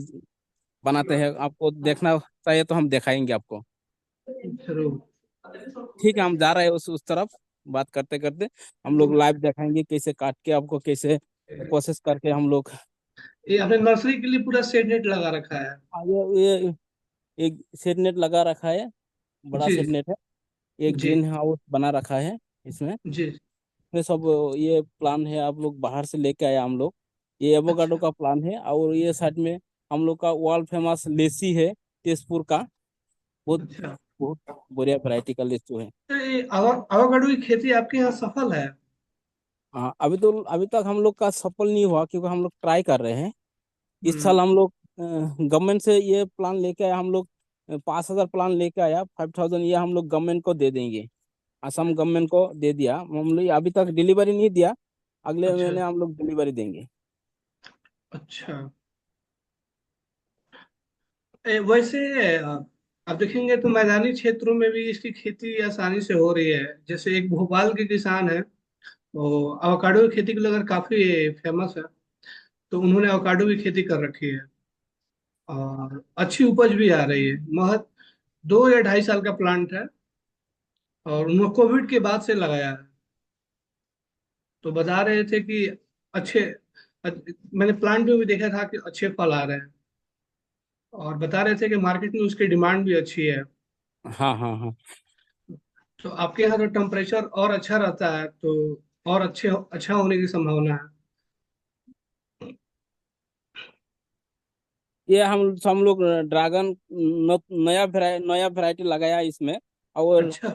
बनाते हैं। आपको देखना चाहिए तो हम दिखाएंगे आपको। जरूर। ठीक है, हम जा रहे हैं उस तरफ, बात करते करते हम लोग लाइव दिखाएंगे कैसे काट के आपको, कैसे प्रोसेस करके हम लोग। ये आपने नर्सरी के लिए पूरा सेट नेट लगा रखा है? हाँ, ये एक सेट नेट लगा रखा है, बड़ा जी सेट नेट है। एक जी ग्रीन हाउस बना रखा है इसमें। जी। ये सब ये प्लान है, आप लोग बाहर से लेके आए हम लोग। ये एवोकाडो अच्छा का प्लान है, और ये साइड में हम लोग का वर्ल्ड फेमस लेसी है, तेजपुर का। बहुत अच्छा। बहुत बढ़िया वैरायटी का लेचू है। तो ये आवागढ़ो की खेती आपके यहाँ सफल है? हाँ, अभी तक हम लोग का सफल नहीं हुआ, क्योंकि हम लोग ट्राई कर रहे हैं। इस हम्म। साल हम लोग गवर्नमेंट से ये प्लान लेके आए हम लोग। 5,000 प्लान लेके आया, 5,000 ये हम लोग गवर्नमेंट को दे देंगे। असम गवर्नमेंट को दे दिया हम लोग, अभी तक डिलीवरी नहीं दिया। अगले अच्छा महीने हम लोग डिलीवरी देंगे। अच्छा। वैसे आप देखेंगे तो मैदानी क्षेत्रों में भी इसकी खेती आसानी से हो रही है। जैसे एक भोपाल के किसान है, वो अवोकाडो की खेती के लिए अगर काफी फेमस है, तो उन्होंने अवोकाडो की खेती कर रखी है और अच्छी उपज भी आ रही है। महज 2 या 2.5 साल का प्लांट है और उन्होंने कोविड के बाद से लगाया है। तो बता रहे थे कि अच्छे, मैंने प्लांट में भी देखा था कि अच्छे फल आ रहे हैं, और बता रहे थे कि मार्केट में उसकी डिमांड भी अच्छी है। हाँ, हाँ, हाँ। तो आपके यहाँ तो टेम्परेचर और अच्छा रहता है, तो और अच्छा होने की संभावना है। ये हम लोग ड्रैगन नया वैरायटी लगाया है इसमें। और अच्छा।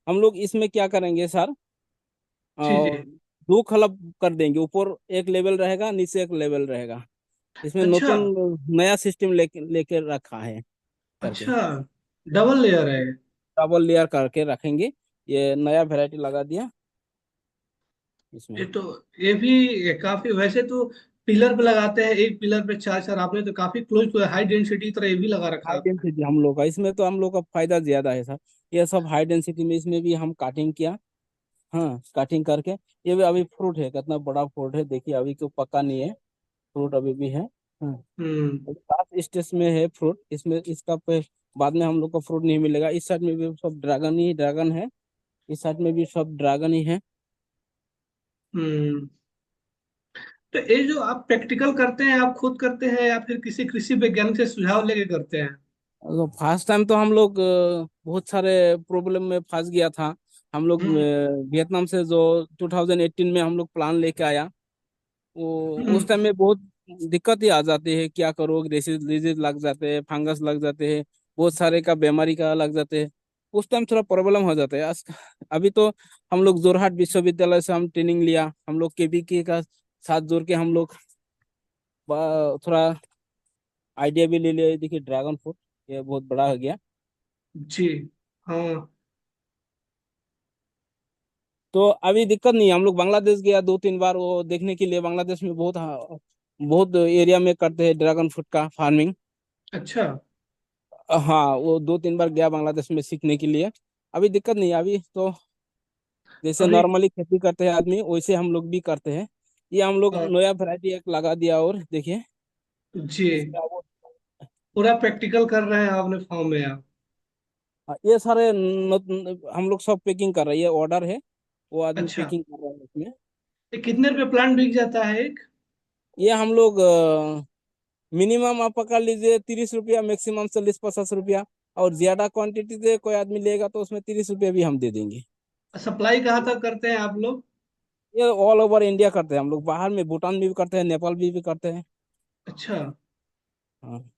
हम लोग इसमें क्या करेंगे सर, जी जी। 2 खलब कर देंगे, ऊपर एक लेवल रहेगा, नीचे एक लेवल रहेगा। इसमें अच्छा नতুन नया सिस्टम लेके लेके रखा है करके। अच्छा। डबल लेयर है? डबल लेयर करके रखेंगे। ये नया वैरायटी लगा दिया ये इसमें। तो, ये भी ये काफी, वैसे तो पिलर पे लगाते हैं, एक पिलर पे चार चार, आपने तो काफी क्लोज टू हाई डेंसिटी तरह ये भी लगा रखा हाई है आपने। डेंसिटी हम लोग का इसमें, तो हम लोग का फायदा ज्यादा है सर। ये सब हाई डेंसिटी में, इसमें भी हम काटिंग किया। हाँ, काटिंग करके। ये भी अभी फ्रूट है, कितना बड़ा फ्रूट है देखिए, अभी तो पका नहीं है, फ्रूट अभी भी है। हाँ, हम्म लास्ट स्टेज में है फ्रूट इसमें, इसका पे बाद में हम लोग को फ्रूट नहीं मिलेगा। इस साइड में भी सब ड्रैगन ही ड्रैगन है, इस साइड में भी सब ड्रैगन ही है। हम्म। तो ये जो आप प्रैक्टिकल करते हैं, आप खुद करते हैं या फिर किसी कृषि वैज्ञानिक से सुझाव लेके करते हैं? तो फर्स्ट टाइम तो हम लोग बहुत सारे प्रॉब्लम में फंस गया था। हम लोग हम्म वियतनाम से जो 2018 में हम लोग प्लान लेके आया, वो हम्म उस टाइम में बहुत दिक्कत ही आ जाती है। क्या करो, डिसीज डिजीज लग जाते हैं, फंगस लग जाते हैं, बहुत सारे का बीमारी का लग जाते हैं। उस टाइम थोड़ा प्रॉब्लम हो जाता है। अभी तो हम लोग जोरहाट विश्वविद्यालय से हम ट्रेनिंग लिया, हम लोग केबीके का साथ जोड़ के हम लोग थोड़ा आइडिया भी ले लिया। देखिए ड्रैगन फ्रूट ये बहुत बड़ा हो गया। जी हाँ। तो अभी दिक्कत नहीं है। हम लोग बांग्लादेश गया 2-3 बार वो देखने के लिए। बांग्लादेश में बहुत, हाँ, बहुत एरिया में करते हैं ड्रैगन फ्रूट का फार्मिंग। अच्छा। हाँ, वो 2-3 बार गया बांग्लादेश में सीखने के लिए। अभी दिक्कत नहीं है। अभी तो जैसे अभी नॉर्मली खेती करते हैं आदमी, वैसे हम लोग भी करते हैं। ये हम लोग अ, नया वैरायटी एक लगा दिया, और देखिए जी, इसका वो पूरा प्रैक्टिकल कर रहे हैं आपने फॉर्म में आप? ये सारे हम लोग सब पैकिंग कर रहे हैं, ये ऑर्डर है, वो आदमी अच्छा। पैकिंग कर रहा है इसमें। ये कितने रुपए प्लांट बिक जाता है एक? ये हम लोग मिनिमम आप पकड़ लीजिए 30 रुपया, मैक्सिमम 40-50 रुपया। और ज्यादा क्वांटिटी से कोई आदमी लेगा तो उसमें 30 रुपया भी हम दे देंगे। सप्लाई कहाँ तक करते हैं आप लोग? ये ऑल ओवर इंडिया करते हैं हम लोग, बाहर में भूटान में भी करते हैं, नेपाल में भी करते हैं। अच्छा। हाँ।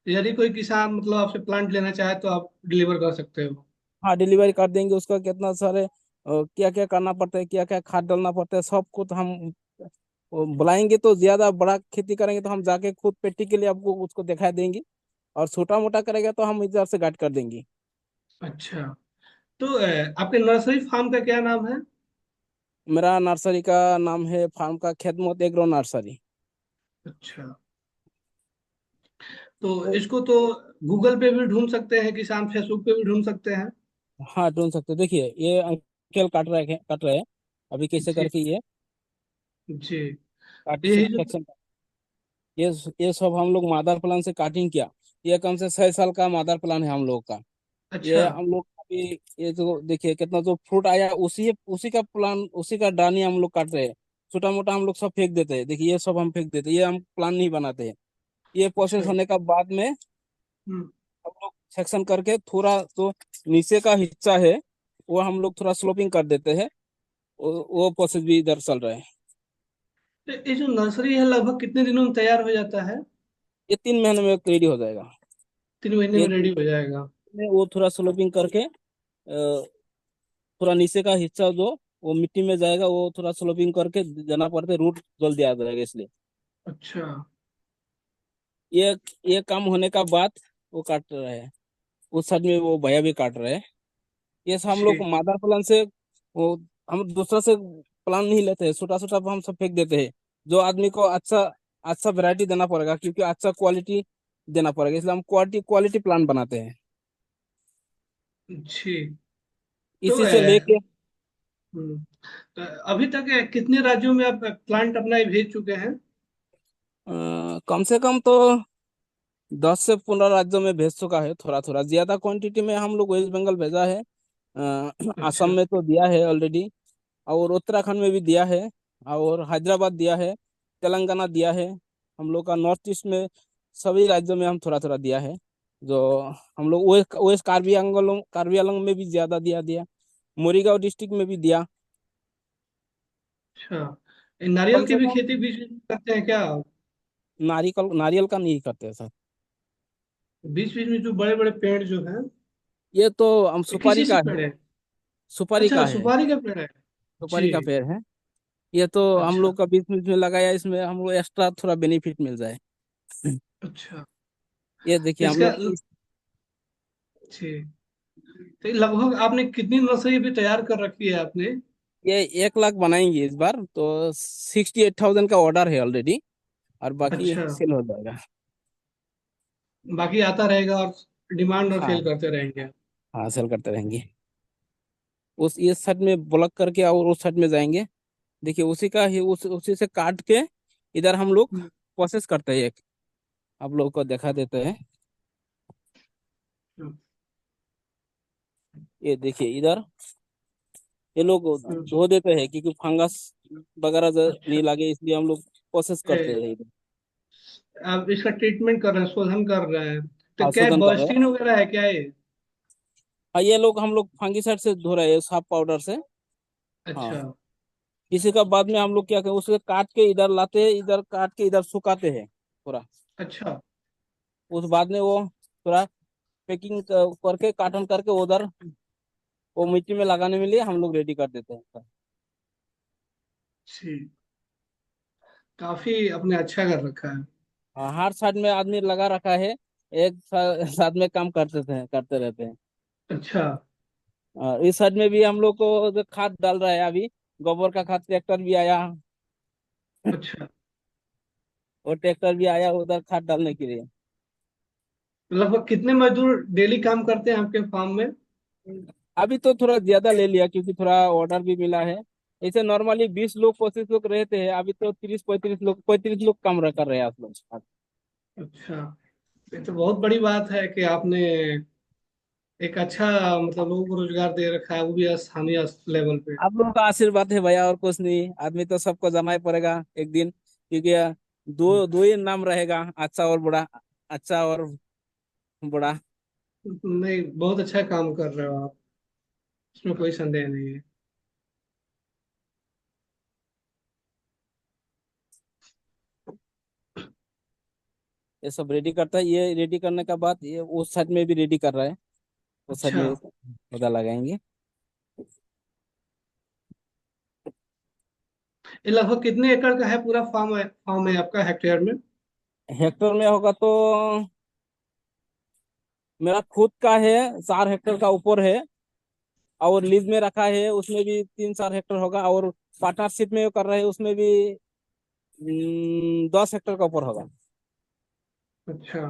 यदि कोई किसान मतलब आपसे प्लांट लेना चाहे तो आप डिलीवर कर सकते हो? हाँ डिलीवरी कर देंगे, उसका कितना सारे क्या क्या करना पड़ता है, क्या क्या खाद डालना पड़ता है, सब कुछ हम बुलाएंगे तो ज्यादा बड़ा खेती करेंगे तो हम जाके खुद पेटी के लिए आपको उसको दिखा देंगे, और छोटा मोटा करेगा तो हम इधर से गाइड कर देंगे। अच्छा। तो आपके नर्सरी फार्म का क्या नाम है? मेरा नर्सरी का नाम है फार्म का खेतमोत एग्रो नर्सरी। अच्छा। तो तो इसको तो गूगल पे भी ढूंढ सकते हैं किसान, फेसबुक पे भी ढूंढ सकते हैं। हाँ ढूंढ सकते हो। देखिए ये अंकेल काट रहे हैं अभी कैसे जी। करके ये जी। काट यही जो। सेक्शन। ये सब हम लोग मादर प्लान से काटिंग किया। ये कम से 6 साल का मादर प्लान है हम लोग का। अच्छा। ये हम लोग अभी ये जो देखिए कितना जो फ्रूट आया, उसी उसी का प्लान, उसी का डानी हम लोग काट रहे हैं। छोटा मोटा हम लोग सब फेंक देते हैं, देखिए ये सब हम फेंक देते हैं, ये हम प्लान नहीं बनाते हैं। ये अच्छा। प्रोसेस होने का बाद में हम्म। हम लोग सेक्शन करके थोड़ा तो नीचे का हिस्सा है वो हम लोग थोड़ा स्लोपिंग कर देते हैं। वो प्रोसेस भी इधर चल रहा है। तो ये जो नर्सरी है लगभग कितने दिनों में तैयार हो जाता है? ये 3 महीने में रेडी हो जाएगा। 3 महीने ये में रेडी हो जाएगा? वो थोड़ा स्लोपिंग करके थोड़ा नीचे का हिस्सा जो वो मिट्टी में जाएगा, वो थोड़ा स्लोपिंग करके जाना पड़ता है, रूट जल्दी आ जाएगा इसलिए। अच्छा। ये ये काम होने का बाद वो काट रहे हैं, उस साइड में वो भैया भी काट रहे हैं। ये सब हम लोग ठीक। मादार प्लान से वो हम दूसरा से प्लान नहीं लेते हैं, छोटा छोटा हम सब फेंक देते हैं। जो आदमी को अच्छा अच्छा वैरायटी देना पड़ेगा, क्योंकि अच्छा क्वालिटी देना पड़ेगा, इसलिए हम क्वालिटी क्वालिटी प्लान बनाते हैं। ठीक। तो इसी से लेके हम्म, तो अभी तक कितने राज्यों में आप प्लांट अपना ये भेज चुके हैं? कम से कम तो 10 से 15 राज्यों में भेज चुका है, थोड़ा थोड़ा ज्यादा क्वांटिटी में हम लोग वेस्ट बंगाल भेजा है। असम अच्छा। में तो दिया है ऑलरेडी, और उत्तराखंड में भी दिया है, और हैदराबाद दिया है, तेलंगाना दिया है। हम लोग का नॉर्थ ईस्ट में सभी राज्यों में हम थोड़ा थोड़ा दिया है। जो हम लोग वेस्ट वेस्ट कार्बी आंगलों में भी ज्यादा दिया दिया, मोरीगांव डिस्ट्रिक्ट में भी दिया। अच्छा। ये नारियल कम की से भी कम खेती बीच बीच में करते हैं क्या? नारियल का नहीं करते सर। बीच बीच में जो बड़े बड़े पेड़ जो हैं, ये तो हम ये सुपारी किसी से का है। पेड़ है? सुपारी अच्छा, का है। सुपारी का पेड़ है। सुपारी जी। का पेड़ है। ये तो हम अच्छा। लोग का बीच बीच में लगाया, इसमें हम लोग एक्स्ट्रा थोड़ा बेनिफिट मिल जाए। अच्छा। ये तो देखिए हम इसका लोग जी, तो लगभग आपने कितनी नर्सरी भी तैयार कर रखी है आपने? ये 1 लाख बनाएंगे इस बार तो 68,000 का ऑर्डर है ऑलरेडी, और बाकी अच्छा। सेल हो जाएगा। बाकी आता रहेगा और डिमांड और सेल हाँ करते रहेंगे? हाँ सेल करते रहेंगे। उस ये साइड में ब्लॉक करके और उस साइड में जाएंगे। देखिए उसी का ही उसी से काट के इधर हम लोग हम्म। प्रोसेस करते हैं एक, आप लोगों को दिखा देते हैं। ये देखिए इधर ये लोग हम्म। धो देते हैं, क्योंकि फंगस वगैरह अच्छा। नहीं लगे, इसलिए हम लोग प्रोसेस करते ए, हैं इधर। आप इसका ट्रीटमेंट कर रहे हैं, शोधन कर रहे हैं? तो हाँ क्या शोधन कर रहे हैं। बॉस्टिन वगैरह है क्या ये? हाँ ये लोग हम लोग फंगीसाइड से धो रहे हैं, साफ पाउडर से। अच्छा। हाँ इसी का बाद में हम लोग क्या करें, उसे काट के इधर लाते हैं, इधर काट के इधर सुखाते हैं पूरा। अच्छा। उस बाद में वो पूरा पैकिंग करके कार्टन करके उधर वो मिट्टी में लगाने के लिए हम लोग रेडी कर देते हैं। जी। काफी आपने अच्छा कर रखा है। हाँ हर साइड में आदमी लगा रखा है, एक साथ में काम करते रहते हैं। अच्छा। इस साइड में भी हम लोग को जो खाद डाल रहा है अभी, गोबर का खाद ट्रैक्टर भी आया, अच्छा। और ट्रैक्टर भी आया उधर खाद डालने के लिए। लगभग कितने मजदूर डेली काम करते हैं आपके फार्म में? अभी तो थोड़ा ज्यादा ले लिया, क्योंकि थोड़ा ऑर्डर भी मिला है। ऐसे नॉर्मली 20 लोग 25 लोग रहते हैं, अभी तो 30 35 लोग काम कर रहे हैं आप लोग। अच्छा। ये तो बहुत बड़ी बात है कि आपने एक अच्छा मतलब लोगों को रोजगार दे रखा है, वो भी स्थानीय लेवल पे। आप लोगों का आशीर्वाद है भैया, और कुछ नहीं, आदमी तो सबको जमा ही पड़ेगा एक दिन, क्योंकि दो दो ही नाम रहेगा, अच्छा और बुरा। अच्छा और बुरा। नहीं, बहुत अच्छा काम कर रहे हो आप, इसमें कोई संदेह नहीं है। ये सब रेडी करता है। ये रेडी करने के बाद ये उस साइड में भी रेडी कर रहा है, उस साइड अच्छा, में पौधा लगाएंगे। ये लगभग कितने एकड़ का है पूरा फार्म है आपका हेक्टेयर में? हेक्टर में होगा तो मेरा खुद का है 4 हेक्टर का ऊपर है, और लीज में रखा है उसमें भी 3-4 हेक्टर होगा, और पार्टनरशिप में कर रहे हैं उसमें भी 10 हेक्टर का ऊपर होगा। अच्छा।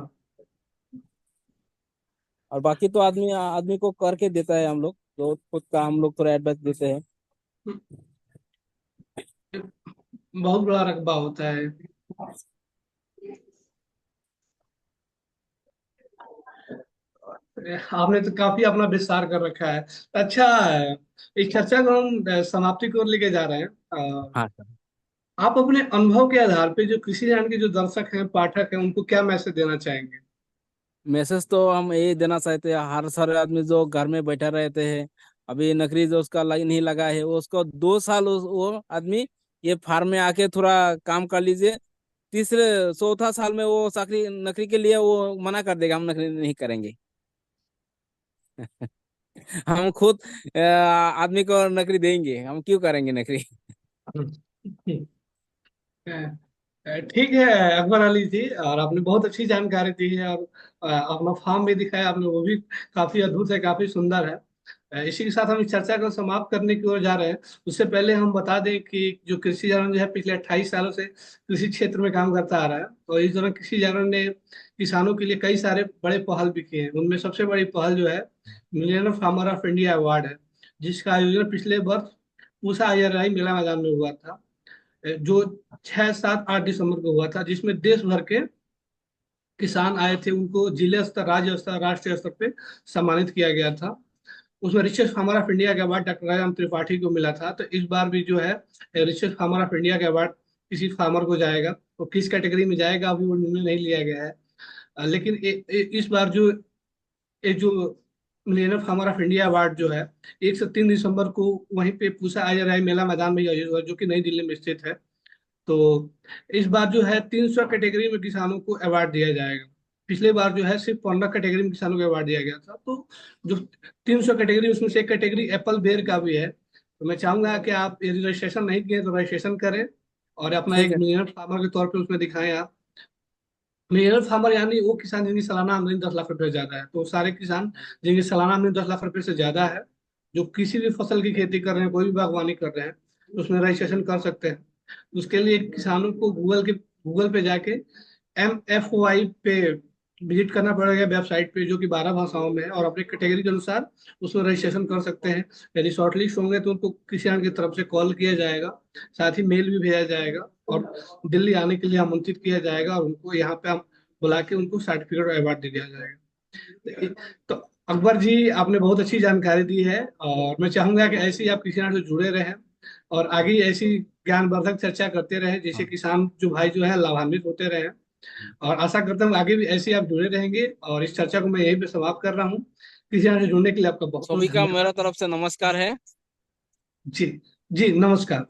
और बाकी तो आदमी आदमी को करके देता है, हम लोग जो खुद का हम लोग थोड़ा एडवाइस देते हैं। बहुत बड़ा रकबा होता है। आपने तो काफी अपना विस्तार कर रखा है। अच्छा, इस चर्चा को हम समाप्ति की ओर लेके जा रहे हैं। हाँ सर। आप अपने अनुभव के आधार पे जो कृषि ज्ञान के जो दर्शक हैं, पाठक हैं, उनको क्या मैसेज देना चाहेंगे? मैसेज तो हम यही देना चाहते हैं, हर सारे आदमी जो घर में बैठा रहते हैं, अभी नौकरी जो उसका नहीं लगा है, वो उसको 2 साल वो आदमी ये फार्म में आके थोड़ा काम कर लीजिए। तीसरे चौथा साल में वो चाकरी नौकरी के लिए वो मना कर देगा, हम नौकरी नहीं करेंगे। हम खुद आदमी को नौकरी देंगे, हम क्यों करेंगे नौकरी। ठीक है अकबर अली जी, और आपने बहुत अच्छी जानकारी दी है, और अपना फार्म भी दिखाया आपने, वो भी काफी अद्भुत है, काफी सुंदर है। इसी के साथ हम इस चर्चा को समाप्त करने की ओर जा रहे हैं। उससे पहले हम बता दें कि जो कृषि जागरण जो है पिछले 28 सालों से कृषि क्षेत्र में काम करता आ रहा है, और इस दौरान कृषि जागरण ने किसानों के लिए कई सारे बड़े पहल भी किए हैं। उनमें सबसे बड़ी पहल जो है millionaire farmer of India award है, जिसका आयोजन पिछले वर्ष पूसा आईआरआई मेला मैदान में हुआ था, जो 6, 7, 8 दिसंबर को हुआ था, जिसमें देश भर के किसान आए थे। उनको जिले स्तर, राज्य स्तर, राष्ट्रीय स्तर पे सम्मानित किया गया था। उसमें रिचेस्ट फार्मर ऑफ इंडिया का अवार्ड डॉक्टर राजाराम त्रिपाठी को मिला था। तो इस बार भी जो है रिचेस्ट फार्मर ऑफ इंडिया का अवार्ड किसी फार्मर को जाएगा, तो किस कैटेगरी में जाएगा अभी वो निर्णय नहीं लिया गया है। लेकिन इस बार जो ये जो millionaire farmer of India award जो है 1 से 3 दिसंबर को वहीं पे पूसा आईआरआई मेला मैदान में आयोजित हुआ, जो कि नई दिल्ली में स्थित है। तो इस बार जो है 300 कैटेगरी में किसानों को अवार्ड दिया जाएगा। पिछले बार जो है सिर्फ 15 कैटेगरी में किसानों को अवार्ड दिया गया था। तो जो 300 कैटेगरी, उसमें से एक कैटेगरी एप्पल बेर का भी है। तो मैं चाहूंगा कि आप यदि रजिस्ट्रेशन नहीं किए तो रजिस्ट्रेशन करें, और अपना ठीक एक है। मिलियनर फार्मर के तौर पे उसमें दिखाएं आप। मिलियनर फार्मर यानी वो किसान जिनकी सालाना आमदनी 10 लाख रुपए से ज्यादा है। तो सारे किसान जिनकी सालाना आमदनी 10 लाख रुपए से ज्यादा है, जो किसी भी फसल की खेती कर रहे हैं, कोई भी बागवानी कर रहे हैं, तो उसमें रजिस्ट्रेशन कर सकते हैं। उसके लिए किसानों को गूगल पे जाके MFOI पे विजिट करना पड़ेगा, वेबसाइट पे, जो कि 12 भाषाओं में है, और अपने कैटेगरी के अनुसार उसमें रजिस्ट्रेशन कर सकते हैं। यदि शॉर्टलिस्ट होंगे तो उनको किसान की तरफ से कॉल किया जाएगा, साथ ही मेल भी भेजा जाएगा, और दिल्ली आने के लिए आमंत्रित किया जाएगा, और उनको यहाँ पे हम बुला के उनको सर्टिफिकेट और अवार्ड दे दिया जाएगा। तो अकबर जी, आपने बहुत अच्छी जानकारी दी है, और मैं चाहूंगा कि ऐसे ही आप किसान से जुड़े रहें, और आगे ऐसी ज्ञानवर्धक चर्चा करते रहें, जिससे किसान जो भाई जो है लाभान्वित होते रहें। और आशा करता हूँ आगे भी ऐसे ही आप जुड़े रहेंगे, और इस चर्चा को मैं यहीं पे समाप्त कर रहा हूँ। किसान से जुड़ने के लिए आपका बहुत बहुत सभी का धन्यवाद। मेरा तरफ से नमस्कार है। जी। जी नमस्कार।